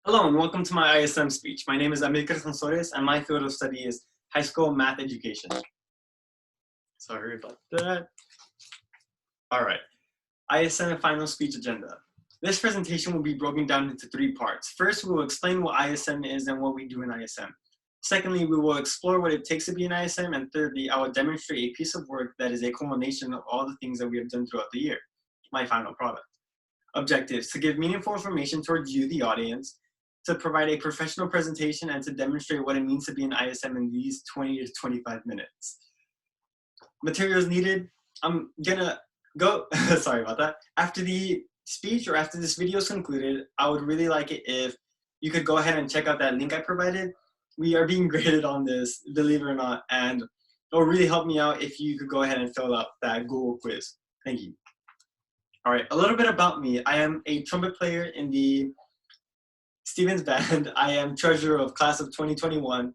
Hello and welcome to my ISM speech. My name is Amilcar Sansores and my field of study is high school math education. Sorry about that. All right, ISM Final Speech Agenda. This presentation will be broken down into three parts. First, we will explain what ISM is and what we do in ISM. Secondly, we will explore what it takes to be an ISM. And thirdly, I will demonstrate a piece of work that is a culmination of all the things that we have done throughout the year, my final product. Objectives: to give meaningful information towards you, the audience, to provide a professional presentation, and to demonstrate what it means to be an ISM in these 20 to 25 minutes. Materials needed. I'm gonna go, sorry about that. After the speech or after this video is concluded, I would really like it if you could go ahead and check out that link I provided. We are being graded on this, believe it or not, and it will really help me out if you could go ahead and fill out that Google quiz. Thank you. All right, a little bit about me. I am a trumpet player in the Stevens Band. I am treasurer of class of 2021.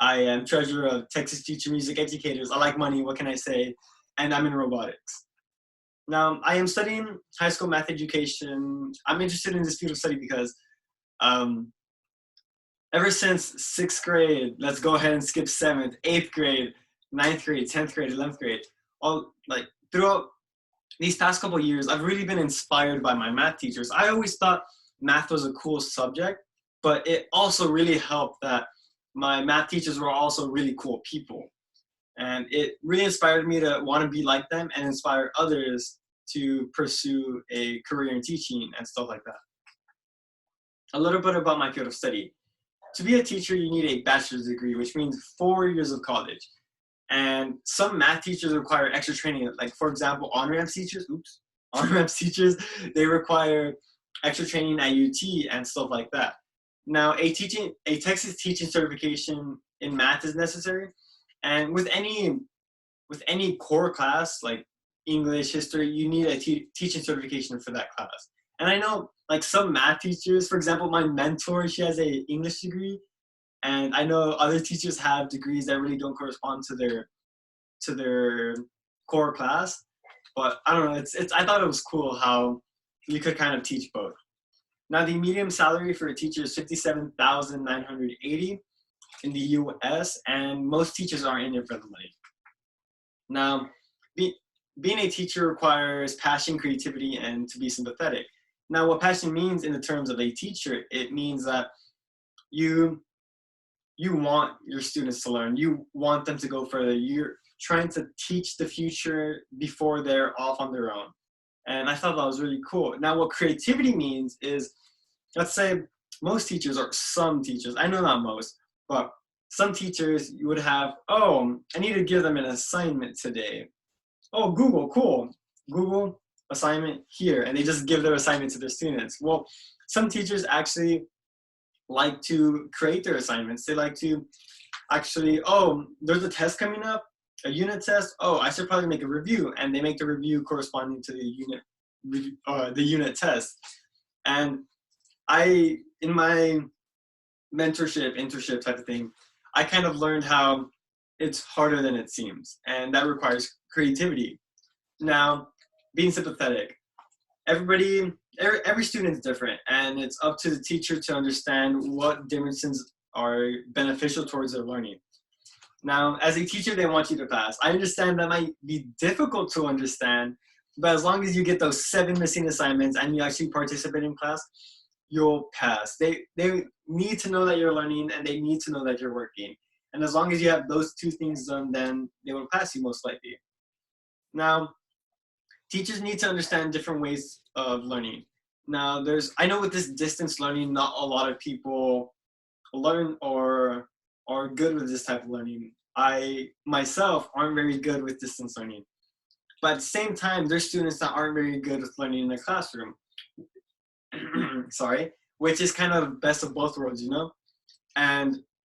I am treasurer of Texas Future Music Educators. I like money, what can I say? And I'm in robotics. Now, I am studying high school math education. I'm interested in this field of study because ever since 6th grade, let's go ahead and skip 7th, 8th grade, 9th grade, 10th grade, 11th grade, all like throughout these past couple of years, I've really been inspired by my math teachers. I always thought math was a cool subject, but it also really helped that my math teachers were also really cool people. And it really inspired me to want to be like them and inspire others to pursue a career in teaching and stuff like that. A little bit about my field of study. To be a teacher, you need a bachelor's degree, which means 4 years of college. And some math teachers require extra training. Like, for example, on-ramp teachers, they require extra training at UT and stuff like that. Now, a Texas teaching certification in math is necessary. And with any core class, like English, history, you need a teaching certification for that class. And I know, like, some math teachers, for example, my mentor, she has an English degree. And I know other teachers have degrees that really don't correspond to their core class. But I don't know, I thought it was cool how you could kind of teach both. Now, the median salary for a teacher is $57,980 in the US, and most teachers aren't in it for the money. Now, being a teacher requires passion, creativity, and to be sympathetic. Now, what passion means in the terms of a teacher, it means that you want your students to learn. You want them to go further. You're trying to teach the future before they're off on their own. And I thought that was really cool. Now, what creativity means is, let's say most teachers, or some teachers, I know not most, but some teachers, you would have, oh, I need to give them an assignment today. Oh, Google, cool. Google assignment here. And they just give their assignment to their students. Well, some teachers actually like to create their assignments. They like to actually, oh, there's a test coming up, a unit test. Oh, I should probably make a review, and they make the review corresponding to the unit test. And in my internship type of thing, I kind of learned how it's harder than it seems, and that requires creativity. Now, being sympathetic. Every student is different, and it's up to the teacher to understand what differences are beneficial towards their learning. Now, as a teacher, they want you to pass. I understand that might be difficult to understand, but as long as you get those 7 missing assignments and you actually participate in class, you'll pass. They need to know that you're learning, and they need to know that you're working. And as long as you have those 2 things done, then they will pass you most likely. Now, teachers need to understand different ways of learning. Now, I know with this distance learning, not a lot of people learn or are good with this type of learning. I, myself, aren't very good with distance learning. But at the same time, there's students that aren't very good with learning in the classroom. Sorry, which is kind of best of both worlds, you know?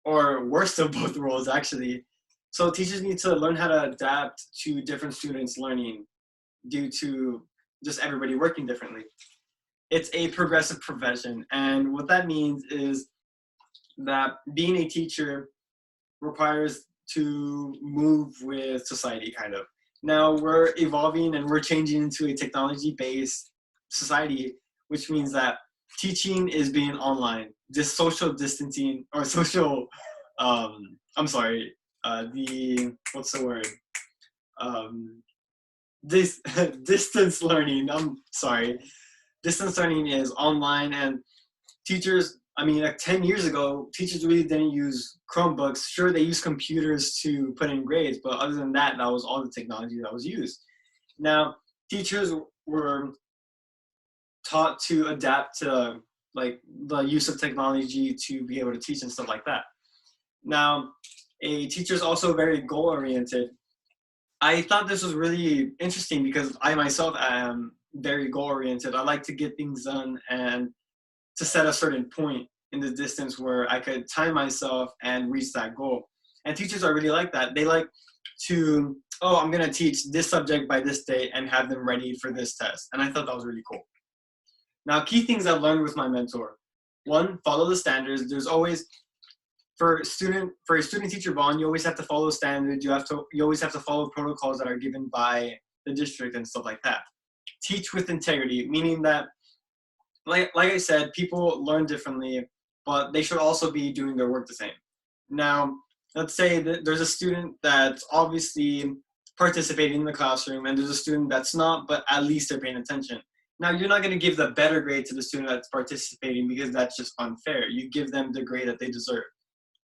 Or worst of both worlds, actually. So teachers need to learn how to adapt to different students' learning due to just everybody working differently. It's a progressive profession, and what that means is that being a teacher requires to move with society, kind of. Now, we're evolving and we're changing into a technology-based society, which means that teaching is being online. This social distancing or social, I'm sorry, what's the word? This distance learning. I'm sorry. Distance learning is online, and teachers, I mean, like 10 years ago, teachers really didn't use Chromebooks. Sure, they used computers to put in grades, but other than that, that was all the technology that was used. Now, teachers were taught to adapt to like the use of technology to be able to teach and stuff like that. Now, a teacher is also very goal oriented. I thought this was really interesting because I myself am very goal oriented. I like to get things done and to set a certain point in the distance where I could time myself and reach that goal. And teachers are really like that. They like to, oh, I'm gonna teach this subject by this date and have them ready for this test. And I thought that was really cool. Now, key things I've learned with my mentor. One, follow the standards. There's always, for a student-teacher bond, you always have to follow standards. You always have to follow protocols that are given by the district and stuff like that. Teach with integrity, meaning that, like I said, people learn differently, but they should also be doing their work the same. Now, let's say that there's a student that's obviously participating in the classroom, and there's a student that's not, but at least they're paying attention. Now, you're not going to give the better grade to the student that's participating because that's just unfair. You give them the grade that they deserve.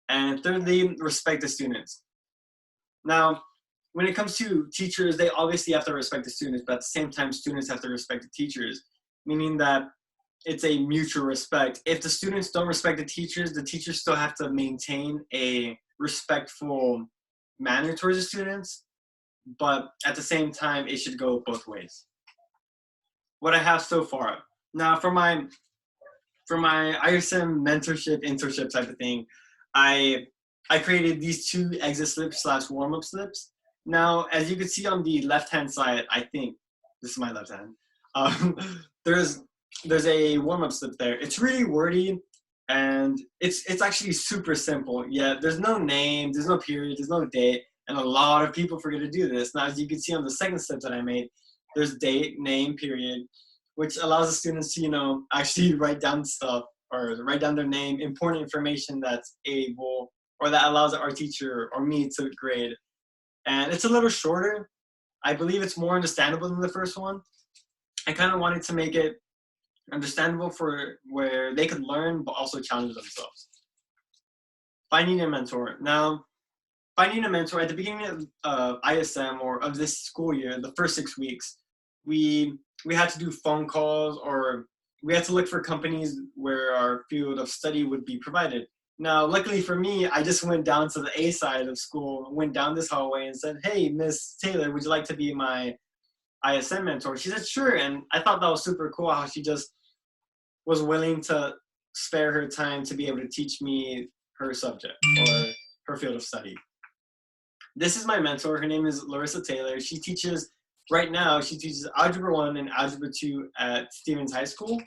And thirdly, respect the students. Now, when it comes to teachers, they obviously have to respect the students, but at the same time, students have to respect the teachers, meaning that it's a mutual respect. If the students don't respect the teachers still have to maintain a respectful manner towards the students, but at the same time, it should go both ways. What I have so far. Now, for my ISM mentorship, internship type of thing, I created these 2 exit slips / warm-up slips. Now, as you can see on the left-hand side, I think, this is my left hand, there's a warm-up slip there. It's really wordy, and it's actually super simple. Yeah, there's no name, there's no period, there's no date, and a lot of people forget to do this. Now, as you can see on the second slip that I made, there's date, name, period, which allows the students to, actually write down stuff or write down their name, important information that's able, or that allows our teacher or me to grade. And it's a little shorter. I believe it's more understandable than the first one. I kind of wanted to make it understandable for where they could learn, but also challenge themselves. Finding a mentor. Now, finding a mentor at the beginning of ISM or of this school year, the first 6 weeks, we had to do phone calls, or we had to look for companies where our field of study would be provided. Now, luckily for me, I just went down to the A side of school, went down this hallway and said, hey, Miss Taylor, would you like to be my ISM mentor? She said, sure. And I thought that was super cool how she just was willing to spare her time to be able to teach me her subject or her field of study. This is my mentor. Her name is Larissa Taylor. Right now, she teaches Algebra 1 and Algebra 2 at Stevens High School.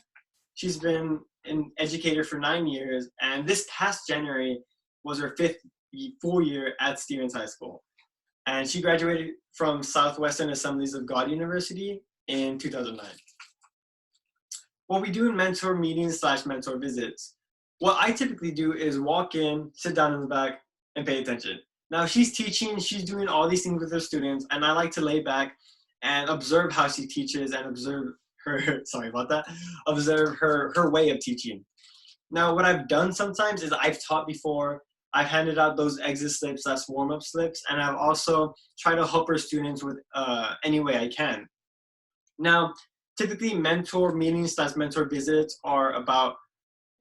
She's been an educator for 9 years, and this past January was her 5th full year at Stevens High School. And she graduated from Southwestern Assemblies of God University in 2009. What we do in mentor meetings / mentor visits, what I typically do is walk in, sit down in the back, and pay attention. Now, she's teaching, she's doing all these things with her students, and I like to lay back and observe how she teaches and observe her, observe her way of teaching. Now, what I've done sometimes is I've taught before, I've handed out those exit slips, that's warm-up slips, and I've also tried to help her students with any way I can. Now, typically mentor meetings / mentor visits are about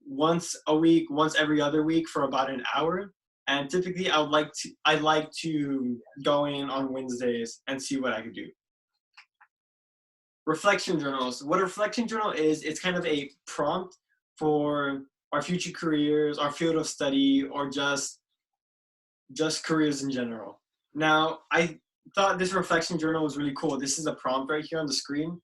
once a week, once every other week for about an hour. And typically I'd like to go in on Wednesdays and see what I can do. Reflection journals. What a reflection journal is, it's kind of a prompt for our future careers, our field of study, or just careers in general. Now, I thought this reflection journal was really cool. This is a prompt right here on the screen.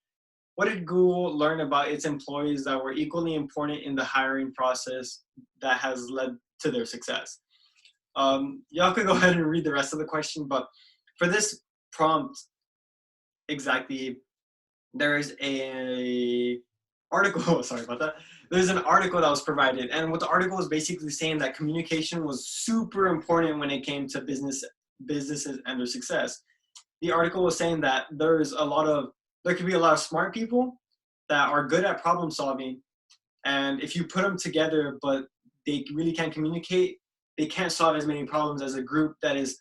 What did Google learn about its employees that were equally important in the hiring process that has led to their success? Y'all could go ahead and read the rest of the question, but for this prompt, exactly, there is a article, sorry about that. There's an article that was provided, and what the article was basically saying that communication was super important when it came to businesses and their success. The article was saying that there could be a lot of smart people that are good at problem solving, and if you put them together, but they really can't communicate, they can't solve as many problems as a group that is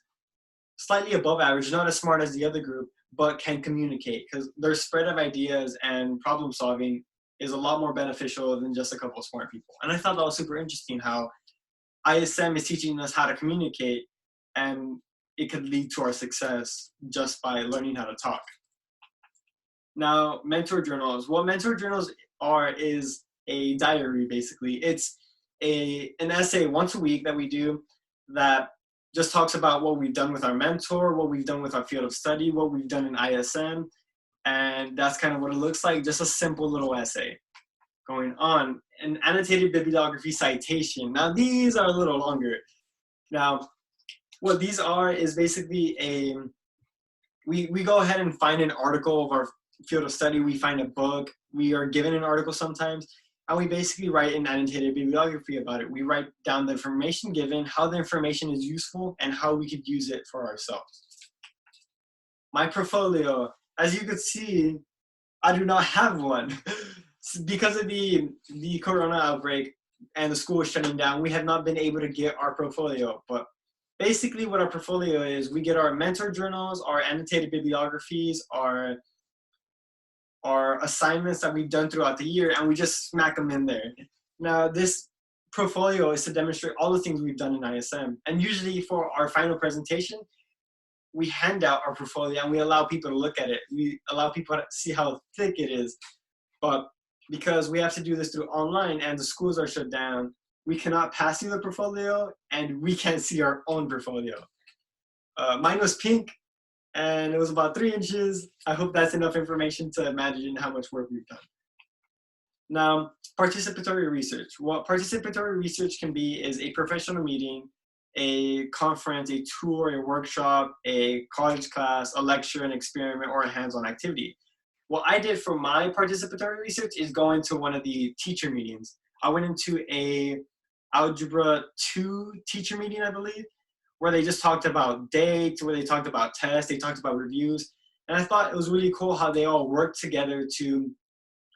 slightly above average, not as smart as the other group, but can communicate, because their spread of ideas and problem solving is a lot more beneficial than just a couple of smart people. And I thought that was super interesting how ISM is teaching us how to communicate, and it could lead to our success just by learning how to talk. Now, mentor journals. What mentor journals are is a diary, basically. It's an essay once a week that we do that just talks about what we've done with our mentor, what we've done with our field of study, what we've done in ISM, and that's kind of what it looks like, just a simple little essay. Going on, an annotated bibliography citation. Now, these are a little longer. Now, what these are is basically we go ahead and find an article of our field of study, we find a book, we are given an article sometimes, and we basically write an annotated bibliography about it. We write down the information given, how the information is useful, and how we could use it for ourselves. My portfolio, as you could see, I do not have one. Because of the corona outbreak and the school is shutting down, we have not been able to get our portfolio. But basically what our portfolio is, we get our mentor journals, our annotated bibliographies, our assignments that we've done throughout the year, and we just smack them in there. Now, this portfolio is to demonstrate all the things we've done in ISM. And usually for our final presentation, we hand out our portfolio and we allow people to look at it. We allow people to see how thick it is. But because we have to do this through online and the schools are shut down, we cannot pass you the portfolio and we can't see our own portfolio. Mine was pink and it was about 3 inches. I hope that's enough information to imagine how much work we've done. Now, participatory research. What participatory research can be is a professional meeting, a conference, a tour, a workshop, a college class, a lecture, an experiment, or a hands-on activity. What I did for my participatory research is go into one of the teacher meetings. I went into a Algebra 2 teacher meeting, I believe, where they just talked about dates, where they talked about tests, they talked about reviews. And I thought it was really cool how they all worked together to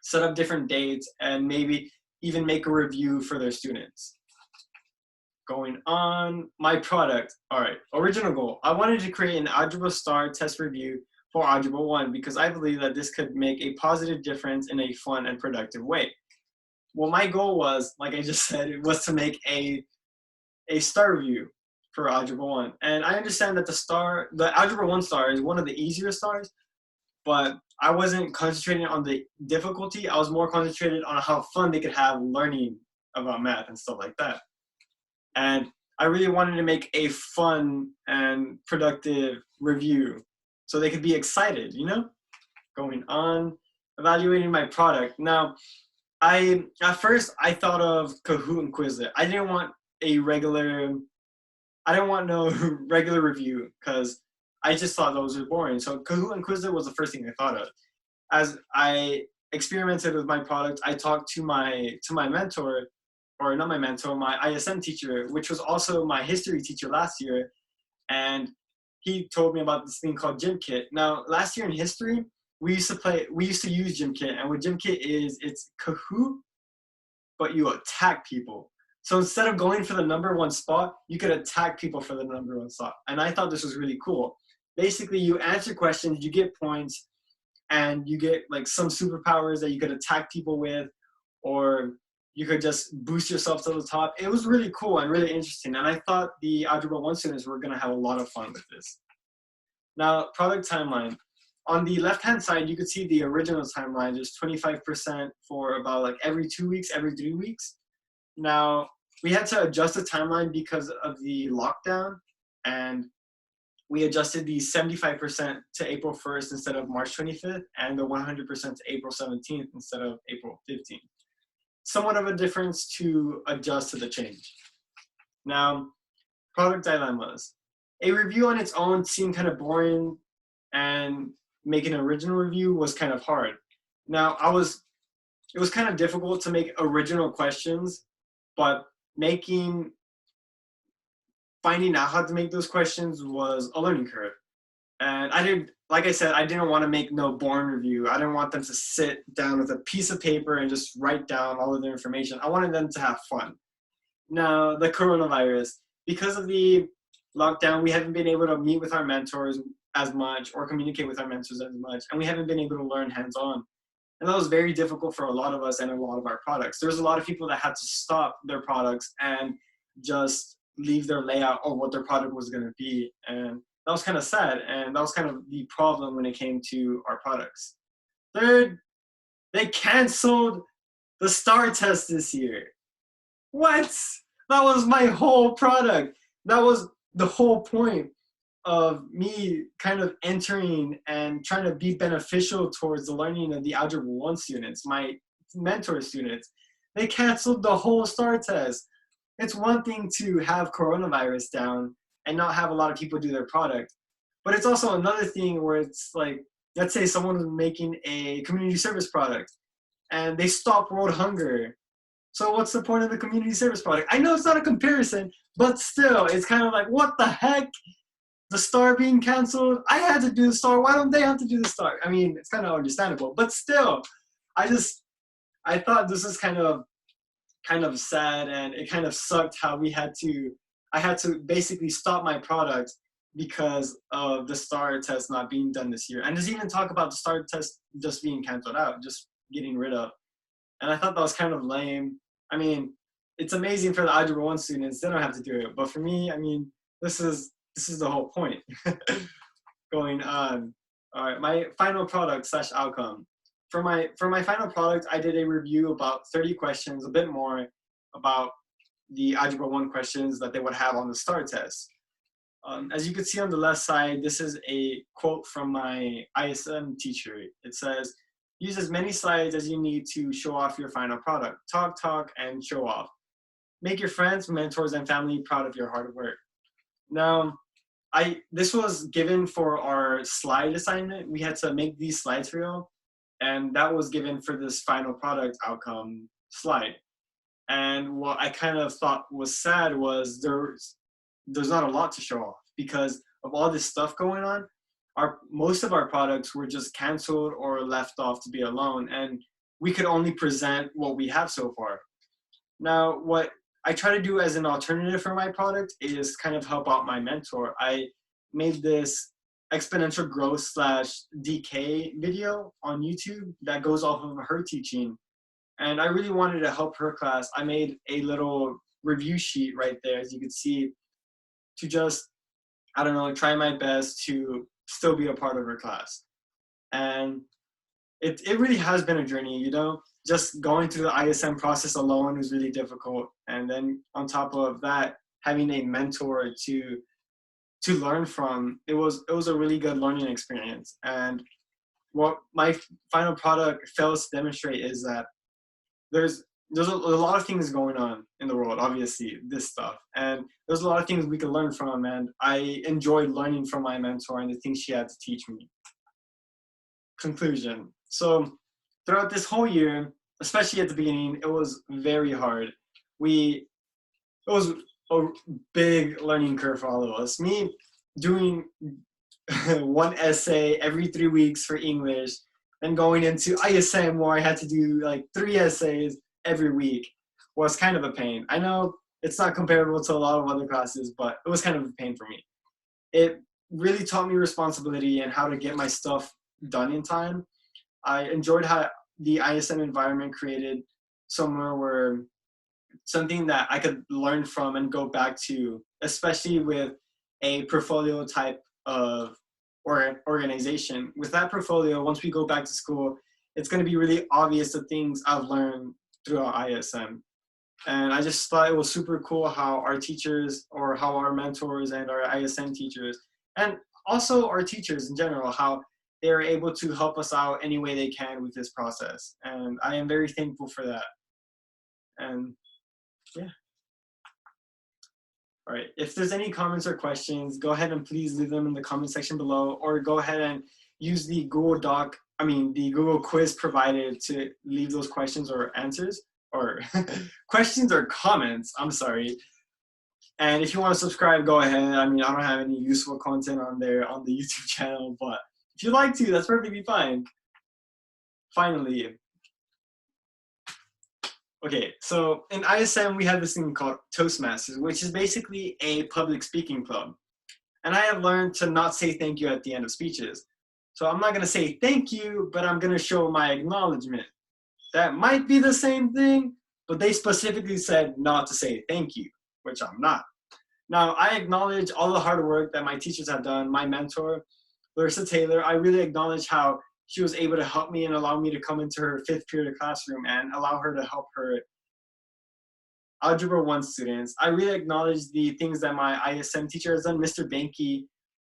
set up different dates and maybe even make a review for their students. Going on, my product. All right, original goal. I wanted to create an Algebra Star test review for Algebra 1 because I believe that this could make a positive difference in a fun and productive way. Well, my goal was, like I just said, it was to make a star review for Algebra 1. And I understand that the Algebra 1 star is one of the easier stars, but I wasn't concentrating on the difficulty. I was more concentrated on how fun they could have learning about math and stuff like that. And I really wanted to make a fun and productive review so they could be excited, you know? Going on, evaluating my product. Now, at first I thought of Kahoot and Quizlet. I didn't want no regular review because I just thought those were boring. So Kahoot and Quizlet was the first thing I thought of. As I experimented with my product, I talked to my mentor, or not my mentor, my ISM teacher, which was also my history teacher last year. And he told me about this thing called GymKit. Now, last year in history, we used to use GymKit. And what GymKit is, it's Kahoot, but you attack people. So instead of going for the #1 spot, you could attack people for the #1 spot. And I thought this was really cool. Basically, you answer questions, you get points, and you get like some superpowers that you could attack people with, or you could just boost yourself to the top. It was really cool and really interesting. And I thought the Algebra 1 students were gonna have a lot of fun with this. Now, product timeline. On the left-hand side, you could see the original timeline. There's 25% for about like every 2 weeks, every 3 weeks. Now, we had to adjust the timeline because of the lockdown, and we adjusted the 75% to April 1st instead of March 25th, and the 100% to April 17th instead of April 15th. Somewhat of a difference to adjust to the change. Now, product dilemmas. A review on its own seemed kind of boring, and making an original review was kind of hard. Now, I was it was kind of difficult to make original questions, but finding out how to make those questions was a learning curve. And like I said, I didn't want to make no boring review. I didn't want them to sit down with a piece of paper and just write down all of their information. I wanted them to have fun. Now, the coronavirus, because of the lockdown, we haven't been able to meet with our mentors as much or communicate with our mentors as much, and we haven't been able to learn hands-on. And that was very difficult for a lot of us and a lot of our products. There's a lot of people that had to stop their products and just leave their layout of what their product was going to be. And that was kind of sad. And that was kind of the problem when it came to our products. Third, they canceled the STAR test this year. What? That was my whole product. That was the whole point of me kind of entering and trying to be beneficial towards the learning of the Algebra 1 students, my mentor students. They canceled the whole STAR test. It's one thing to have coronavirus down and not have a lot of people do their product, but it's also another thing where it's like, let's say someone was making a community service product and they stop world hunger. So what's the point of the community service product? I know it's not a comparison, but still, it's kind of like, what the heck? The STAR being canceled? I had to do the STAR. Why don't they have to do the STAR? I mean, it's kind of understandable, but still, I thought this was kind of sad, and it kind of sucked how I had to basically stop my product because of the STAR test not being done this year. And there's even talk about the STAR test just being canceled out, just getting rid of. And I thought that was kind of lame. I mean, it's amazing for the Algebra 1 students. They don't have to do it. But for me, I mean, this is the whole point going on. All right, my final product / outcome. For my final product, I did a review about 30 questions, a bit more, about the Algebra 1 questions that they would have on the STAR test. As you can see on the left side, this is a quote from my ISM teacher. It says, use as many slides as you need to show off your final product. Talk, and show off. Make your friends, mentors, and family proud of your hard work. Now, this was given for our slide assignment. We had to make these slides real, and that was given for this final product outcome slide. And what I kind of thought was sad was there's not a lot to show off because of all this stuff going on. Most of our products were just canceled or left off to be alone, and we could only present what we have so far. Now, what I try to do as an alternative for my product is kind of help out my mentor. I made this exponential growth / decay video on YouTube that goes off of her teaching, and I really wanted to help her class. I made a little review sheet right there, as you can see, to just, I don't know, try my best to still be a part of her class. And it really has been a journey, you know, just going through the ISM process alone was really difficult. And then on top of that, having a mentor to learn from, it was a really good learning experience. And what my final product fails to demonstrate is that there's a lot of things going on in the world, obviously, this stuff. And there's a lot of things we can learn from, and I enjoyed learning from my mentor and the things she had to teach me. Conclusion. So throughout this whole year, especially at the beginning, it was very hard. It was a big learning curve for all of us. Me doing one essay every 3 weeks for English, and going into ISM where I had to do like 3 essays every week was kind of a pain. I know it's not comparable to a lot of other classes, but it was kind of a pain for me. It really taught me responsibility and how to get my stuff done in time. I enjoyed how the ISM environment created something that I could learn from and go back to, especially with a portfolio type of organization. With that portfolio, once we go back to school, it's going to be really obvious the things I've learned throughout ISM. And I just thought it was super cool how our teachers, or how our mentors and our ISM teachers, and also our teachers in general, how they are able to help us out any way they can with this process. And I am very thankful for that. And yeah. All right, if there's any comments or questions, go ahead and please leave them in the comment section below, or go ahead and use the Google Doc the Google quiz provided to leave those questions or answers, or questions or comments, I'm sorry. And if you want to subscribe, go ahead. I don't have any useful content on there on the YouTube channel, but if you'd like to, that's perfectly fine. Finally. Okay, so in ISM, we have this thing called Toastmasters, which is basically a public speaking club. And I have learned to not say thank you at the end of speeches. So I'm not going to say thank you, but I'm going to show my acknowledgement. That might be the same thing, but they specifically said not to say thank you, which I'm not. Now, I acknowledge all the hard work that my teachers have done. My mentor, Larissa Taylor, I really acknowledge how she was able to help me and allow me to come into her 5th period classroom and allow her to help her Algebra 1 students. I really acknowledge the things that my ISM teacher has done, Mr. Banky,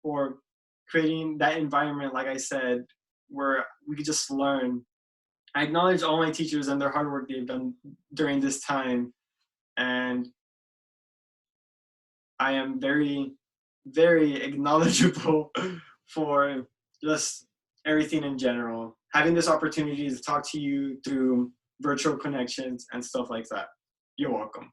for creating that environment, like I said, where we could just learn. I acknowledge all my teachers and their hard work they've done during this time. And I am very, very acknowledgeable for just everything in general. Having this opportunity to talk to you through virtual connections and stuff like that. You're welcome.